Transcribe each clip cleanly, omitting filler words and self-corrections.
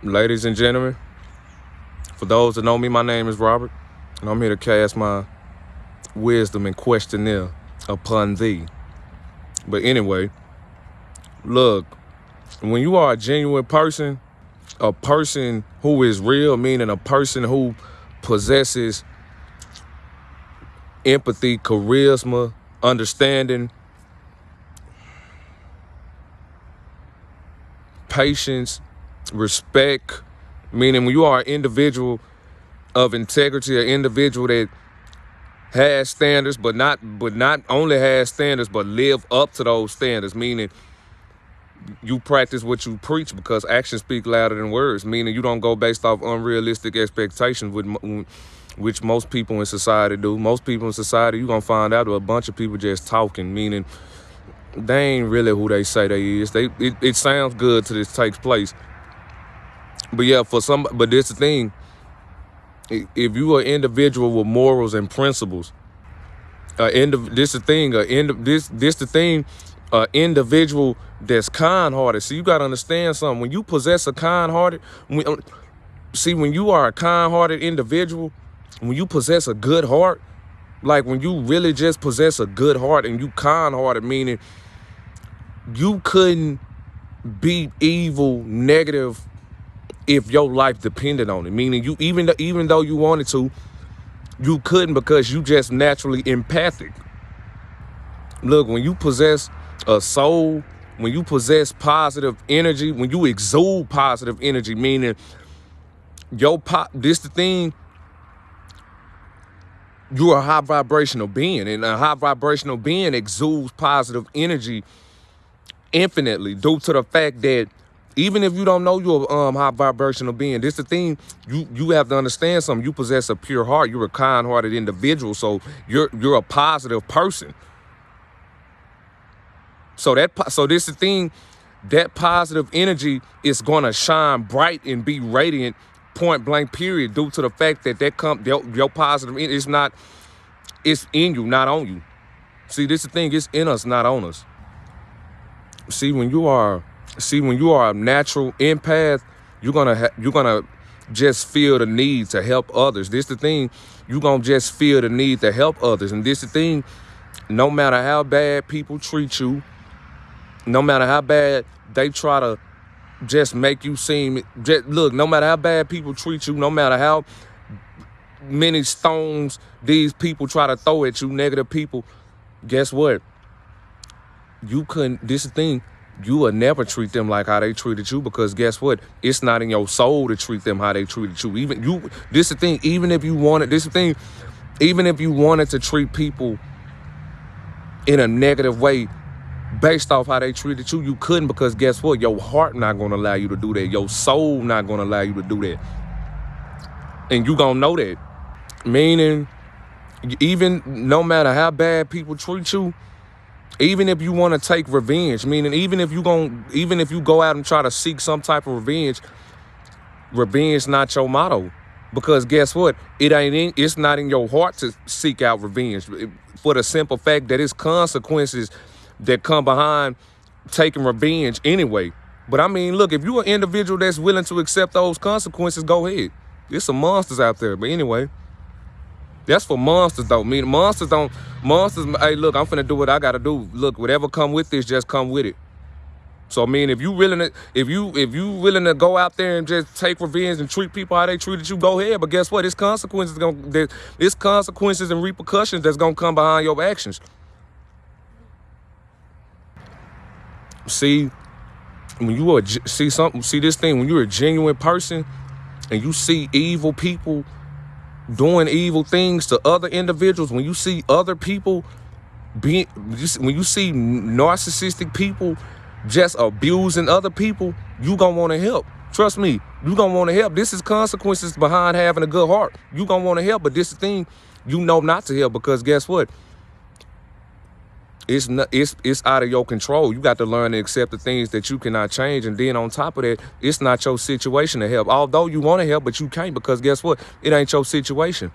Ladies and gentlemen, for those that know me, my name is Robert, and I'm here to cast my wisdom and questionnaire upon thee. But anyway, look, when you are a genuine person, a person who is real, meaning a person who possesses empathy, charisma, understanding, patience, respect, meaning when you are an individual of integrity, an individual that has standards, but not only has standards, but live up to those standards, meaning you practice what you preach because actions speak louder than words, meaning you don't go based off unrealistic expectations, which most people in society do. Most people in society, you're going to find out a bunch of people just talking, meaning they ain't really who they say they is. It sounds good till this takes place. But yeah, but this the thing. If you are an individual with morals and principles, individual that's kind-hearted. See, you got to understand something. When you possess a kind-hearted, when you are a kind-hearted individual, when you possess a good heart, like when you really just possess a good heart and you kind-hearted, meaning you couldn't be evil, negative, if your life depended on it. Meaning you, even though you wanted to, you couldn't because you just naturally empathic. Look, when you possess a soul, when you possess positive energy, when you exude positive energy, meaning this the thing, you're a high vibrational being, and a high vibrational being exudes positive energy infinitely due to the fact that even if you don't know you're a high vibrational being, this the thing, you have to understand something. You possess a pure heart. You're a kind-hearted individual, so you're a positive person. So this the thing, that positive energy is gonna shine bright and be radiant, point blank, period, due to the fact that your positive energy it's in you, not on you. See, this the thing, it's in us, not on us. See, when you are a natural empath, you're gonna just feel the need to help others. This the thing, you're gonna just feel the need to help others. And this the thing, no matter how bad people treat you, no matter how bad they try to just make you seem, look, no matter how bad people treat you, no matter how many stones these people try to throw at you, negative people, guess what? This is the thing, you will never treat them like how they treated you, because guess what? It's not in your soul to treat them how they treated you. This is the thing, even if you wanted to treat people in a negative way based off how they treated you, you couldn't, because guess what? Your heart not going to allow you to do that. Your soul not going to allow you to do that. And you going to know that. Meaning, even no matter how bad people treat you, even if you want to take revenge, meaning even if you go out and try to seek some type of revenge not your motto. Because guess what? It's not in your heart to seek out revenge, for the simple fact that it's consequences that come behind taking revenge anyway. But I mean, look, if you're an individual that's willing to accept those consequences, go ahead. There's some monsters out there. But anyway, that's for monsters though. Hey, look, I'm finna do what I gotta do. Look, whatever come with this, just come with it. So I mean, if you willing to go out there and just take revenge and treat people how they treated you, go ahead. But guess what? There's consequences and repercussions that's gonna come behind your actions. See, when you're a genuine person and you see evil people doing evil things to other individuals, when you see other people when you see narcissistic people just abusing other people, you gonna want to help. Trust me, you gonna want to help. This is consequences behind having a good heart. You gonna want to help, but this is the thing, you know not to help, because guess what? It's out of your control. You got to learn to accept the things that you cannot change. And then on top of that, it's not your situation to help. Although you want to help, but you can't, because guess what? It ain't your situation.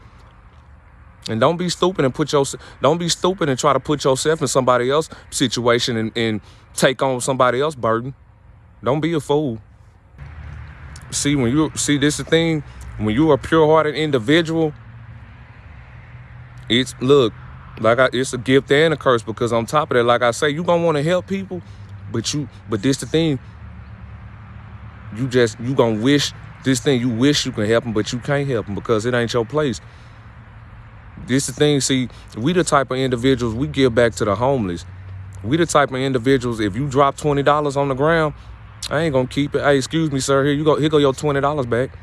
And don't be stupid and try to put yourself in somebody else's situation and take on somebody else's burden. Don't be a fool. See, this is the thing, when you're a pure-hearted individual, it's it's a gift and a curse, because on top of that, like I say, you gonna want to help people, but this the thing, you gonna wish this thing, you wish you can help them, but you can't help them because it ain't your place. This the thing, see, we the type of individuals, we give back to the homeless. We the type of individuals, if you drop $20 on the ground, I ain't gonna keep it. Hey, excuse me, sir, here go your $20 back.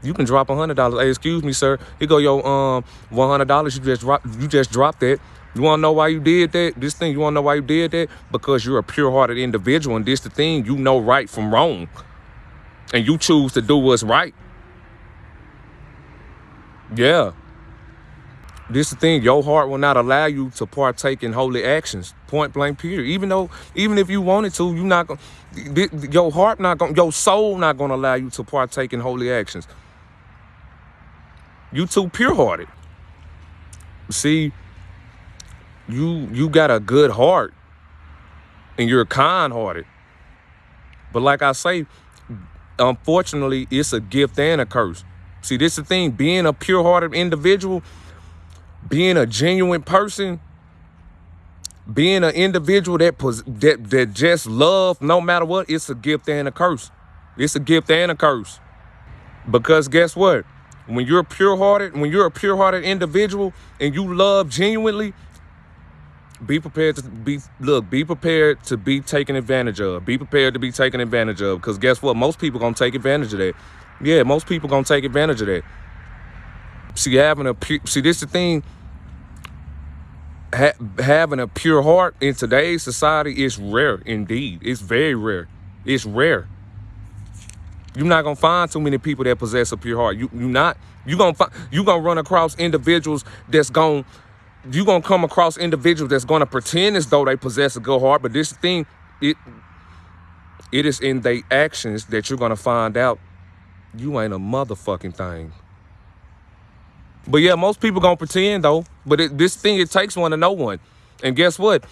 You can drop $100. Hey, excuse me, sir, here go your $100. You just dropped that. You wanna know why you did that? You wanna know why you did that? Because you're a pure-hearted individual, and this the thing, you know right from wrong. And you choose to do what's right. Yeah. This is the thing, your heart will not allow you to partake in holy actions, point blank period. Even if you wanted to, you're not gonna, your soul not gonna allow you to partake in holy actions. You too pure-hearted. See, you got a good heart and you're kind-hearted. But like I say, unfortunately, it's a gift and a curse. See, this is the thing, being a pure-hearted individual, being a genuine person, being an individual that just love no matter what, it's a gift and a curse. It's a gift and a curse. Because guess what? When you're a pure-hearted individual and you love genuinely, be prepared to be taken advantage of. Be prepared to be taken advantage of. Because guess what? Most people gonna take advantage of that. Yeah, most people gonna take advantage of that. See, this is the thing. Having a pure heart in today's society is rare indeed. It's very rare. It's rare. You're not gonna find too many people that possess a pure heart. You gonna run across individuals you're gonna come across individuals that's gonna pretend as though they possess a good heart, but this thing, it is in their actions that you're gonna find out you ain't a motherfucking thing. But yeah, most people gonna pretend though. But this thing, it takes one to know one. And guess what?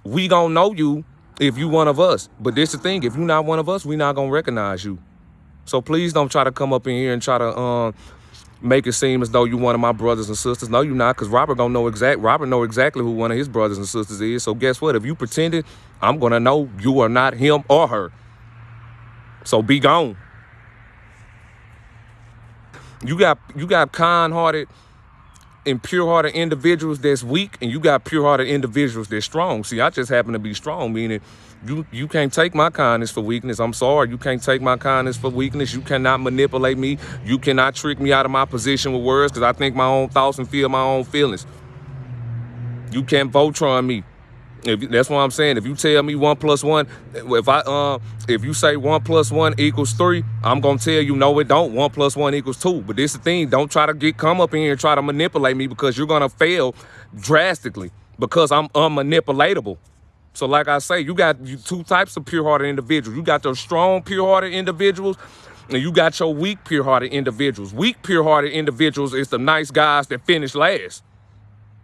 We gonna know you if you one of us. But this the thing, if you not one of us, we not gonna recognize you. So please don't try to come up in here and try to make it seem as though you one of my brothers and sisters. No, you not, because Robert know exactly who one of his brothers and sisters is. So guess what? If you pretended, I'm gonna know you are not him or her. So be gone. You got kind-hearted and pure-hearted individuals that's weak, and you got pure-hearted individuals that's strong. See, I just happen to be strong, meaning you can't take my kindness for weakness. I'm sorry, you can't take my kindness for weakness. You cannot manipulate me. You cannot trick me out of my position with words, because I think my own thoughts and feel my own feelings. You can't Voltron me. That's what I'm saying. If you tell me 1 + 1, if you say 1 + 1 = 3, I'm gonna tell you no, it don't. 1 + 1 = 2. But this is the thing. Don't try to come up in here and try to manipulate me, because you're gonna fail drastically, because I'm unmanipulatable. So like I say, you got two types of pure-hearted individuals. You got those strong pure-hearted individuals, and you got your weak pure-hearted individuals. Weak pure-hearted individuals is the nice guys that finish last,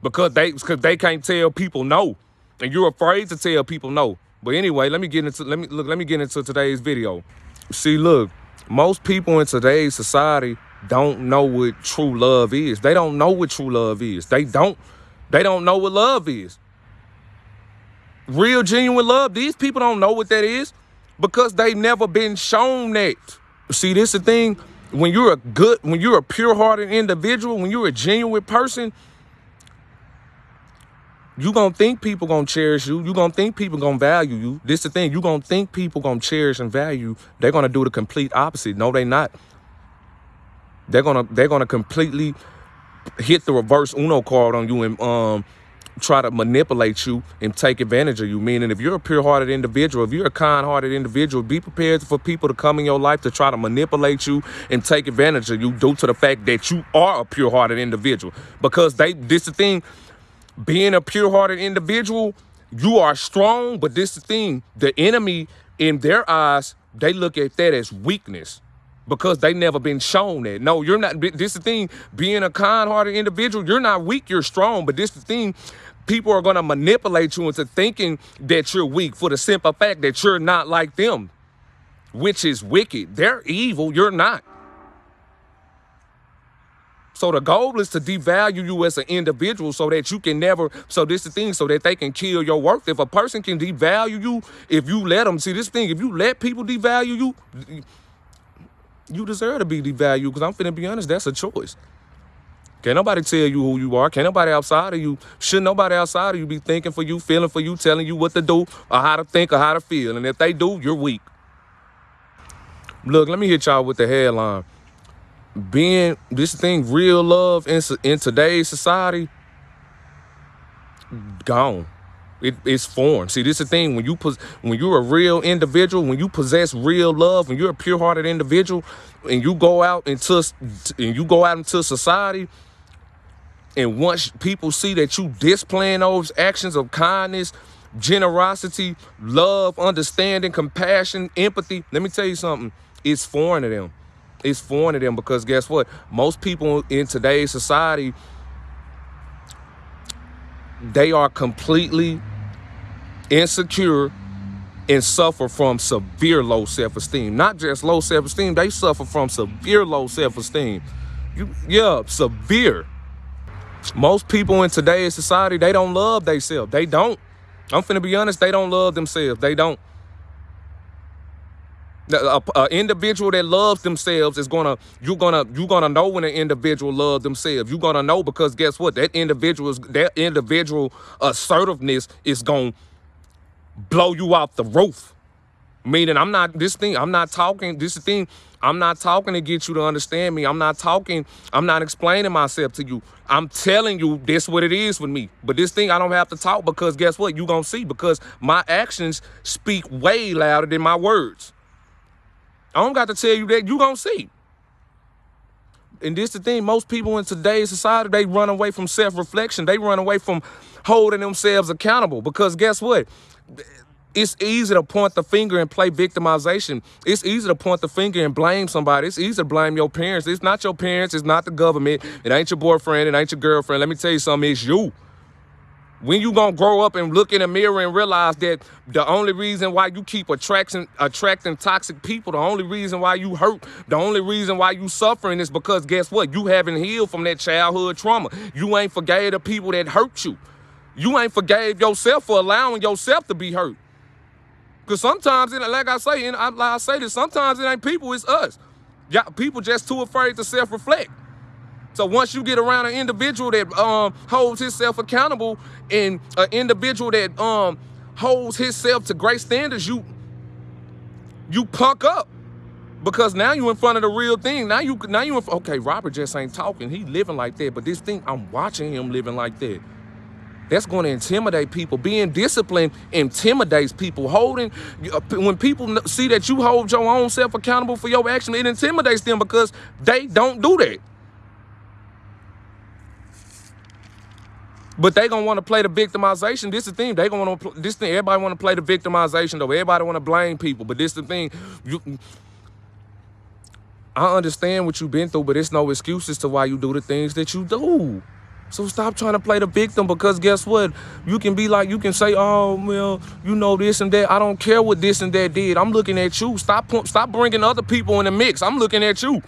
because they can't tell people no. And you're afraid to tell people no. But anyway, let me get into today's video. See, look, most people in today's society don't know what true love is. They don't know what true love is. They don't know what love is. Real, genuine love, these people don't know what that is, because they've never been shown that. See, this is the thing. When you're a pure-hearted individual, when you're a genuine person, you gonna think people gonna cherish you. You gonna think people gonna value you. This is the thing. You gonna think people gonna cherish and value you. They're gonna do the complete opposite. No, they not. They're gonna completely hit the reverse Uno card on you and try to manipulate you and take advantage of you. Meaning, if you're a pure-hearted individual, if you're a kind-hearted individual, be prepared for people to come in your life to try to manipulate you and take advantage of you due to the fact that you are a pure-hearted individual. Because this is the thing. Being a pure-hearted individual, you are strong, but this is the thing. The enemy, in their eyes, they look at that as weakness, because they never been shown that. No, you're not. This is the thing. Being a kind-hearted individual, you're not weak, you're strong. But this is the thing. People are going to manipulate you into thinking that you're weak for the simple fact that you're not like them. which is wicked. They're evil, you're not. So the goal is to devalue you as an individual so that you can never, so this is the thing, so that they can kill your worth. If a person can devalue you, if you let them, see this thing, if you let people devalue you, you deserve to be devalued, because I'm finna be honest, that's a choice. Can't nobody tell you who you are. Can't nobody outside of you, should nobody outside of you be thinking for you, feeling for you, telling you what to do or how to think or how to feel. And if they do, you're weak. Look, let me hit y'all with the headline. Being this thing, real love in today's society, gone. It's foreign. See, this is the thing, when you're a real individual, when you possess real love, when you're a pure-hearted individual, and you go out into society, and once people see that you displaying those actions of kindness, generosity, love, understanding, compassion, empathy, let me tell you something, it's foreign to them. It's foreign to them, because guess what? Most people in today's society, they are completely insecure and suffer from severe low self-esteem. Not just low self-esteem, they suffer from severe low self-esteem. Severe. Most people in today's society, they don't love themselves. They don't. I'm finna be honest, they don't love themselves. They don't. An individual that loves themselves is you're gonna know when an individual loves themselves. You're gonna know, because guess what? That individual assertiveness is gonna blow you off the roof. Meaning, I'm not talking to get you to understand me. I'm not explaining myself to you. I'm telling you this what it is with me. But this thing, I don't have to talk, because guess what? You gonna see, because my actions speak way louder than my words. I don't got to tell you that, you gonna see. And this the thing, most people in today's society, they run away from self-reflection. They run away from holding themselves accountable, because guess what? It's easy to point the finger and play victimization. It's easy to point the finger and blame somebody. It's easy to blame your parents. It's not your parents. It's not the government. It ain't your boyfriend. It ain't your girlfriend. Let me tell you something. It's you. When you gonna grow up and look in the mirror and realize that the only reason why you keep attracting toxic people, the only reason why you hurt, the only reason why you suffering is because guess what? You haven't healed from that childhood trauma. You ain't forgave the people that hurt you. You ain't forgave yourself for allowing yourself to be hurt. Because sometimes, like I say, and I say this, sometimes it ain't people, it's us. Yeah, people just too afraid to self-reflect. So once you get around an individual that holds himself accountable, and an individual that holds himself to great standards, you punk up, because now you in front of the real thing. Now you okay, Robert just ain't talking. He living like that, but this thing, I'm watching him living like that. That's going to intimidate people. Being disciplined intimidates people. When people see that you hold your own self accountable for your action, it intimidates them, because they don't do that. But they gonna want to play the victimization. This is the thing. They gonna want to this thing. Everybody want to play the victimization though. Everybody want to blame people. But this is the thing. I understand what you've been through, but it's no excuses to why you do the things that you do. So stop trying to play the victim, because guess what? You can say, oh, well, you know this and that. I don't care what this and that did. I'm looking at you. Stop bringing other people in the mix. I'm looking at you.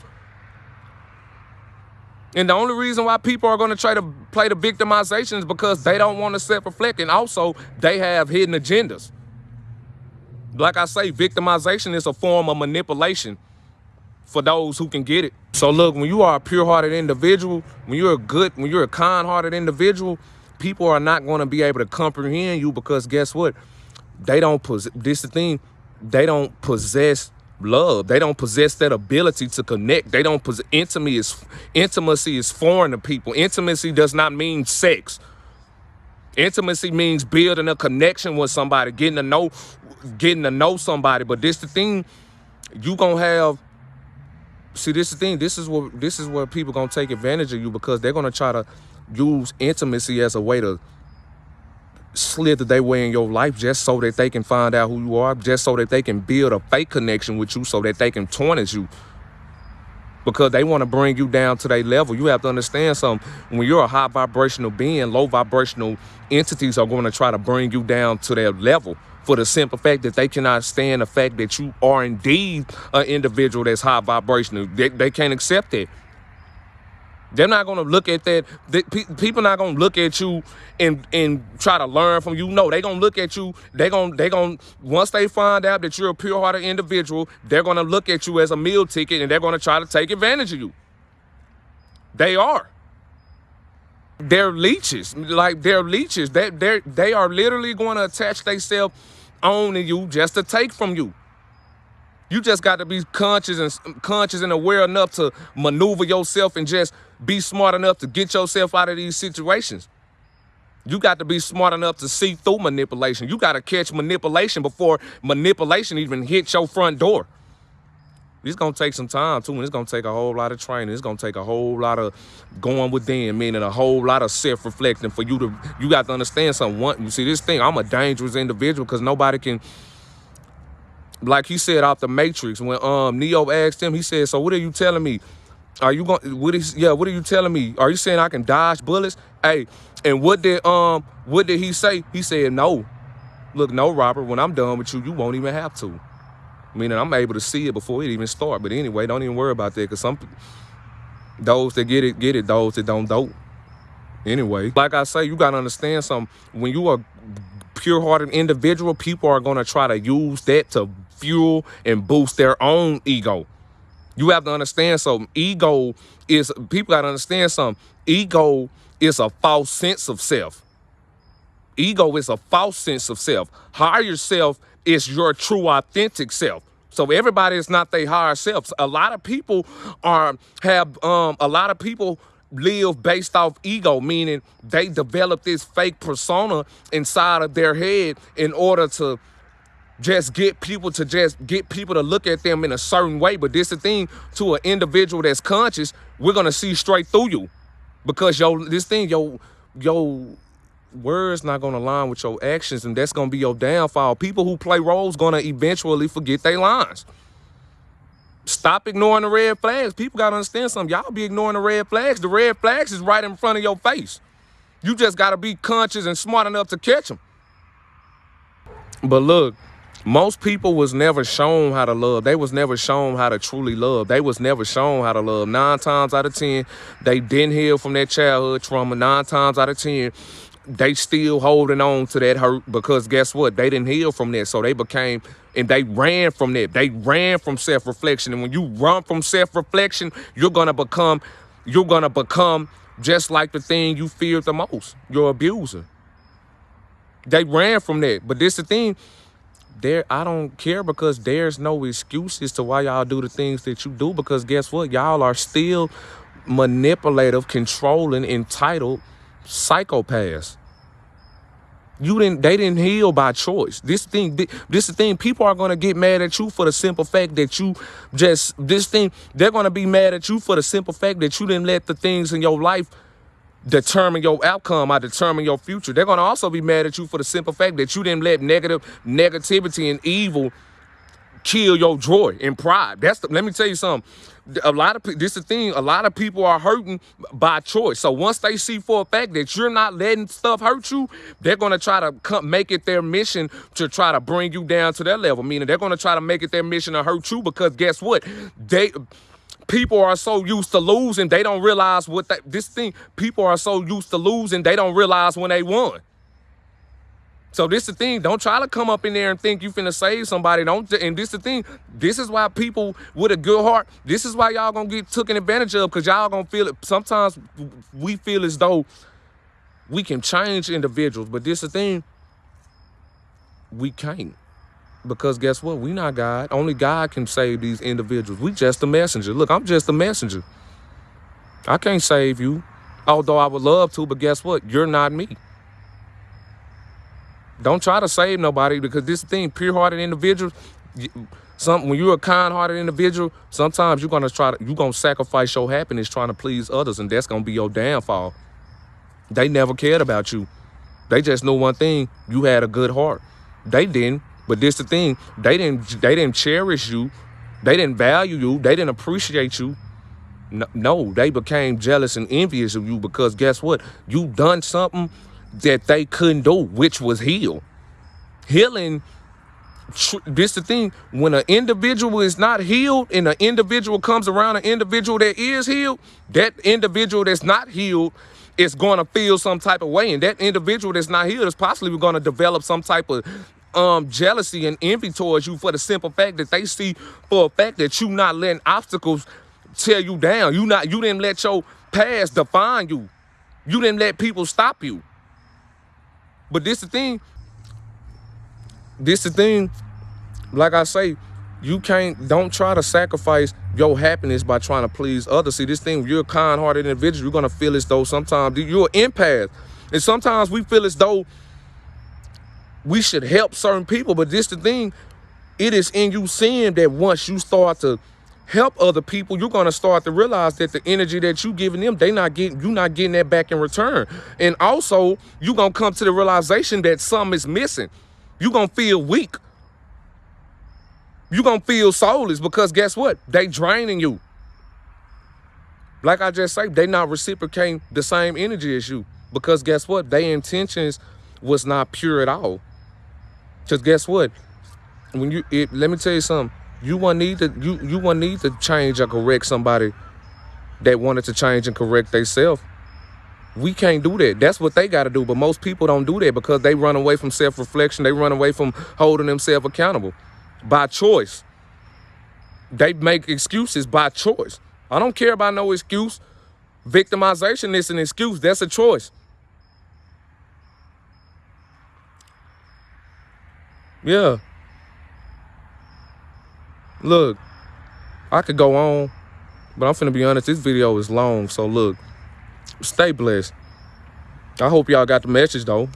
And the only reason why people are going to try to play the victimization is because they don't want to self-reflect. And also, they have hidden agendas. Like I say, victimization is a form of manipulation for those who can get it. So look, when you are a pure-hearted individual, when you're a kind-hearted individual, people are not going to be able to comprehend you, because guess what? They don't possess love. They don't possess that ability to connect. They don't possess intimacy is foreign to people. Intimacy does not mean sex. Intimacy means building a connection with somebody, getting to know somebody. But this the thing, you gonna have. See, this is the thing. This is where people gonna take advantage of you, because they're gonna try to use intimacy as a way to slither their way in your life, just so that they can find out who you are, just so that they can build a fake connection with you, so that they can tarnish you, because they want to bring you down to their level. You have to understand something. When you're a high vibrational being, low vibrational entities are going to try to bring you down to their level. for the simple fact that they cannot stand the fact that you are indeed an individual that's high vibrational. They can't accept it. They're not going to look at that. People not going to look at you and try to learn from you. No, they're going to look at you. They're going to, once they find out that you're a pure-hearted individual, they're going to look at you as a meal ticket, and they're going to try to take advantage of you. They are. They're leeches. Like, they're leeches. They are literally going to attach themselves on to you just to take from you. You just got to be conscious and aware enough to maneuver yourself and just be smart enough to get yourself out of these situations. You got to be smart enough to see through manipulation. You got to catch manipulation before manipulation even hits your front door. It's going to take some time, too, and it's going to take a whole lot of training. It's going to take a whole lot of going within, meaning a whole lot of self-reflecting for you got to understand something. You see, this thing, I'm a dangerous individual because nobody can... Like he said out the Matrix, when Neo asked him, he said, "So what are you telling me? Are you going? What are you telling me? Are you saying I can dodge bullets?" Hey, and what did he say? He said, "No. Look, no, Robert. When I'm done with you, you won't even have to. Meaning I'm able to see it before it even start. But anyway, don't even worry about that, because those that get it. Those that don't. Anyway, like I say, you gotta understand something. When you are pure-hearted individual, people are going to try to use that to fuel and boost their own ego. You have to understand something. People got to understand something. Ego is a false sense of self. Ego is a false sense of self. Higher self is your true, authentic self. So everybody is not their higher selves. A lot of people live based off ego, meaning they develop this fake persona inside of their head in order to just get people to look at them in a certain way. But this is the thing, to an individual that's conscious, we're gonna see straight through you, because your words not gonna align with your actions, and that's gonna be your downfall. People who play roles gonna eventually forget their lines. Stop ignoring the red flags. People got to understand something. Y'all be ignoring the red flags. The red flags is right in front of your face. You just got to be conscious and smart enough to catch them. But look, most people was never shown how to love. They was never shown how to truly love. They was never shown how to love. 9 times out of 10, they didn't heal from their childhood trauma. 9 times out of 10, they still holding on to that hurt, because guess what? They didn't heal from that. So they ran from that. They ran from self-reflection. And when you run from self-reflection, you're going to become just like the thing you feared the most, your abuser. They ran from that. But this is the thing, I don't care, because there's no excuses to why y'all do the things that you do, because guess what? Y'all are still manipulative, controlling, entitled psychopaths. They didn't heal by choice. This is the thing. People are going to get mad at you for the simple fact that they're going to be mad at you for the simple fact that you didn't let the things in your life determine your outcome or determine your future. They're going to also be mad at you for the simple fact that you didn't let negativity and evil kill your joy and pride. Let me tell you something. A lot of people are hurting by choice. So once they see for a fact that you're not letting stuff hurt you, they're going to try to make it their mission to try to bring you down to their level. Meaning they're going to try to make it their mission to hurt you, because guess what? People are so used to losing, they don't realize people are so used to losing, they don't realize when they won. So this is the thing. Don't try to come up in there and think you finna save somebody. And this is the thing. This is why people with a good heart, this is why y'all gonna get taken advantage of, because y'all gonna feel it. Sometimes we feel as though we can change individuals, but this is the thing. We can't. Because guess what? We not God. Only God can save these individuals. We just a messenger. Look, I'm just a messenger. I can't save you, although I would love to, but guess what? You're not me. Don't try to save nobody, because this thing, pure-hearted individuals, when you're a kind-hearted individual, sometimes you're gonna sacrifice your happiness trying to please others, and that's gonna be your downfall. They never cared about you. They just know one thing: you had a good heart. They didn't, but this the thing: they didn't cherish you, they didn't value you, they didn't appreciate you. No, they became jealous and envious of you, because guess what? You done something that they couldn't do, which was heal. Healing This the thing, when an individual is not healed and an individual comes around an individual that is healed, that individual that's not healed is going to feel some type of way. And that individual that's not healed is possibly going to develop some type of jealousy and envy towards you for the simple fact that they see for a fact that you not letting obstacles tear you down. You didn't let your past define you. You didn't let people stop you. But this the thing, like I say, don't try to sacrifice your happiness by trying to please others. See, this thing, you're a kind-hearted individual, you're going to feel as though sometimes you're an empath. And sometimes we feel as though we should help certain people. But this the thing, it is in you seeing that once you start to help other people, you're going to start to realize that the energy that you giving them, you're not getting that back in return. And also, you're going to come to the realization that something is missing. You're going to feel weak. You're going to feel soulless because guess what? They draining you. Like I just said, they not reciprocating the same energy as you because guess what? Their intentions was not pure at all. Because guess what? Let me tell you something. You won't need to change or correct somebody that wanted to change and correct themselves. We can't do that. That's what they got to do. But most people don't do that because they run away from self-reflection. They run away from holding themselves accountable by choice. They make excuses by choice. I don't care about no excuse. Victimization is an excuse. That's a choice. Yeah. Look, I could go on, but I'm finna be honest, this video is long. So look, stay blessed. I hope y'all got the message though.